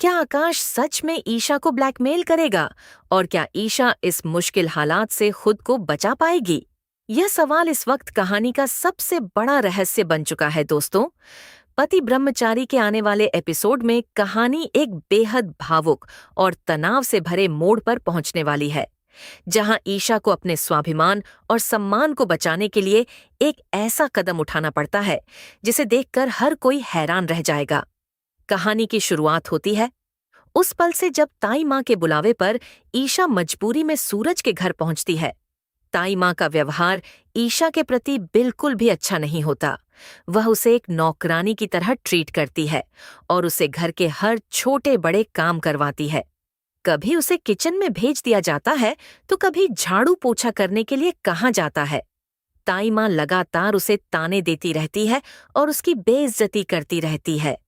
क्या आकाश सच में ईशा को ब्लैकमेल करेगा? और क्या ईशा इस मुश्किल हालात से खुद को बचा पाएगी? यह सवाल इस वक्त कहानी का सबसे बड़ा रहस्य बन चुका है दोस्तों। पति ब्रह्मचारी के आने वाले एपिसोड में कहानी एक बेहद भावुक और तनाव से भरे मोड़ पर पहुंचने वाली है, जहां ईशा को अपने स्वाभिमान और सम्मान को बचाने के लिए एक ऐसा कदम उठाना पड़ता है जिसे देखकर हर कोई हैरान रह जाएगा। कहानी की शुरुआत होती है उस पल से जब ताई माँ के बुलावे पर ईशा मजबूरी में सूरज के घर पहुंचती है। ताई माँ का व्यवहार ईशा के प्रति बिल्कुल भी अच्छा नहीं होता। वह उसे एक नौकरानी की तरह ट्रीट करती है और उसे घर के हर छोटे बड़े काम करवाती है। कभी उसे किचन में भेज दिया जाता है तो कभी झाड़ू पोछा करने के लिए कहा जाता है। ताई माँ लगातार उसे ताने देती रहती है और उसकी बेइज्जती करती रहती है,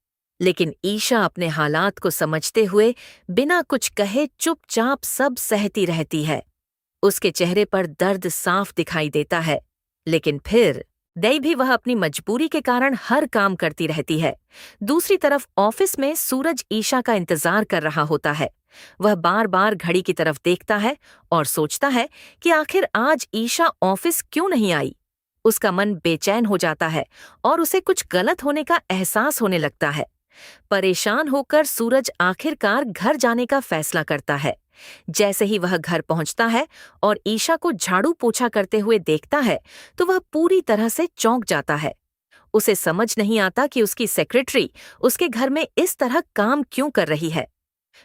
लेकिन ईशा अपने हालात को समझते हुए बिना कुछ कहे चुपचाप सब सहती रहती है। उसके चेहरे पर दर्द साफ दिखाई देता है, लेकिन फिर भी वह अपनी मजबूरी के कारण हर काम करती रहती है। दूसरी तरफ ऑफिस में सूरज ईशा का इंतजार कर रहा होता है। वह बार बार घड़ी की तरफ देखता है और सोचता है कि आखिर आज ईशा ऑफिस क्यों नहीं आई। उसका मन बेचैन हो जाता है और उसे कुछ गलत होने का एहसास होने लगता है। परेशान होकर सूरज आखिरकार घर जाने का फैसला करता है। जैसे ही वह घर पहुंचता है और ईशा को झाड़ू पोछा करते हुए देखता है तो वह पूरी तरह से चौंक जाता है। उसे समझ नहीं आता कि उसकी सेक्रेटरी उसके घर में इस तरह काम क्यों कर रही है।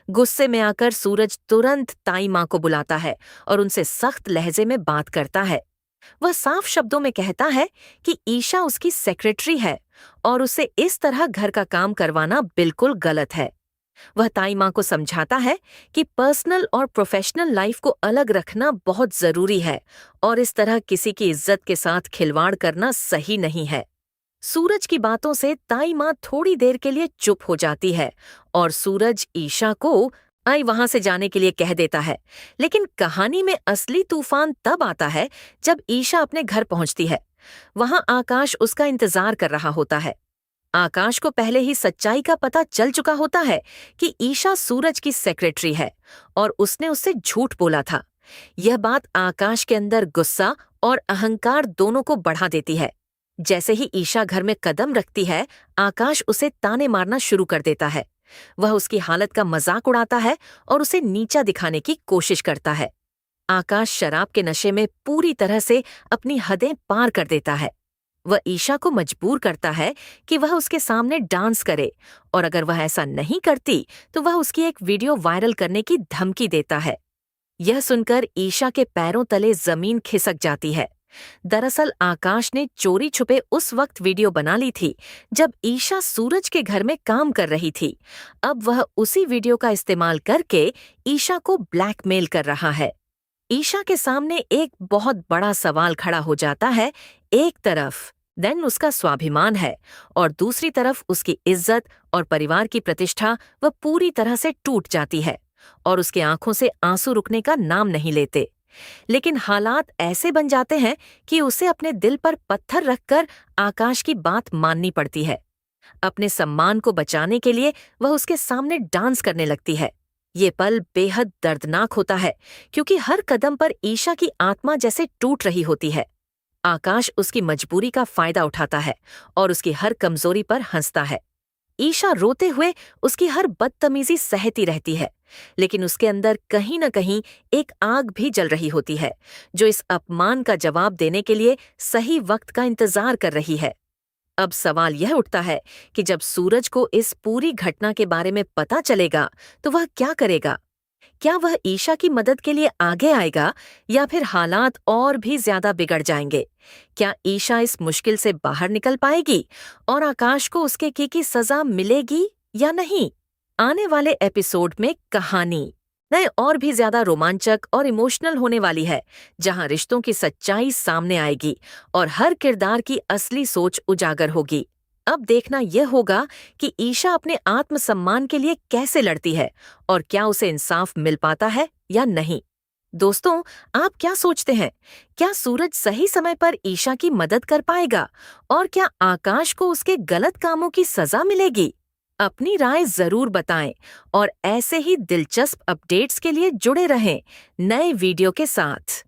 गुस्से में आकर सूरज तुरंत ताई माँ को बुलाता है और उनसे सख्त लहजे में बात करता है। वह साफ शब्दों में कहता है कि ईशा उसकी सेक्रेटरी है और उसे इस तरह घर का काम करवाना बिल्कुल गलत है। वह ताई माँ को समझाता है कि पर्सनल और प्रोफेशनल लाइफ को अलग रखना बहुत जरूरी है और इस तरह किसी की इज्जत के साथ खिलवाड़ करना सही नहीं है। सूरज की बातों से ताई माँ थोड़ी देर के लिए चुप हो जाती है और सूरज ईशा को आई वहां से जाने के लिए कह देता है। लेकिन कहानी में असली तूफान तब आता है जब ईशा अपने घर पहुंचती है। वहां आकाश उसका इंतजार कर रहा होता है। आकाश को पहले ही सच्चाई का पता चल चुका होता है कि ईशा सूरज की सेक्रेटरी है और उसने उससे झूठ बोला था। यह बात आकाश के अंदर गुस्सा और अहंकार दोनों को बढ़ा देती है। जैसे ही ईशा घर में कदम रखती है, आकाश उसे ताने मारना शुरू कर देता है। वह उसकी हालत का मजाक उड़ाता है और उसे नीचा दिखाने की कोशिश करता है। आकाश शराब के नशे में पूरी तरह से अपनी हदें पार कर देता है। वह ईशा को मजबूर करता है कि वह उसके सामने डांस करे और अगर वह ऐसा नहीं करती तो वह उसकी एक वीडियो वायरल करने की धमकी देता है। यह सुनकर ईशा के पैरों तले जमीन खिसक जाती है। दरअसल आकाश ने चोरी छुपे उस वक्त वीडियो बना ली थी जब ईशा सूरज के घर में काम कर रही थी। अब वह उसी वीडियो का इस्तेमाल करके ईशा को ब्लैकमेल कर रहा है। ईशा के सामने एक बहुत बड़ा सवाल खड़ा हो जाता है। एक तरफ उसका स्वाभिमान है और दूसरी तरफ उसकी इज्जत और परिवार की प्रतिष्ठा वह पूरी तरह से टूट जाती है और उसके आंखों से आंसू रुकने का नाम नहीं लेते। लेकिन हालात ऐसे बन जाते हैं कि उसे अपने दिल पर पत्थर रखकर आकाश की बात माननी पड़ती है। अपने सम्मान को बचाने के लिए वह उसके सामने डांस करने लगती है। ये पल बेहद दर्दनाक होता है क्योंकि हर कदम पर ईशा की आत्मा जैसे टूट रही होती है। आकाश उसकी मजबूरी का फायदा उठाता है और उसकी हर कमजोरी पर हंसता है। ईशा रोते हुए उसकी हर बदतमीजी सहती रहती है, लेकिन उसके अंदर कहीं न कहीं एक आग भी जल रही होती है जो इस अपमान का जवाब देने के लिए सही वक्त का इंतजार कर रही है। अब सवाल यह उठता है कि जब सूरज को इस पूरी घटना के बारे में पता चलेगा तो वह क्या करेगा? क्या वह ईशा की मदद के लिए आगे आएगा या फिर हालात और भी ज्यादा बिगड़ जाएंगे? क्या ईशा इस मुश्किल से बाहर निकल पाएगी और आकाश को उसके की सजा मिलेगी या नहीं? आने वाले एपिसोड में कहानी नए और भी ज्यादा रोमांचक और इमोशनल होने वाली है, जहां रिश्तों की सच्चाई सामने आएगी और हर किरदार की असली सोच उजागर होगी। अब देखना यह होगा कि ईशा अपने आत्मसम्मान के लिए कैसे लड़ती है और क्या उसे इंसाफ मिल पाता है या नहीं। दोस्तों, आप क्या सोचते हैं? क्या सूरज सही समय पर ईशा की मदद कर पाएगा और क्या आकाश को उसके गलत कामों की सजा मिलेगी? अपनी राय जरूर बताएं और ऐसे ही दिलचस्प अपडेट्स के लिए जुड़े रहें नए वीडियो के साथ।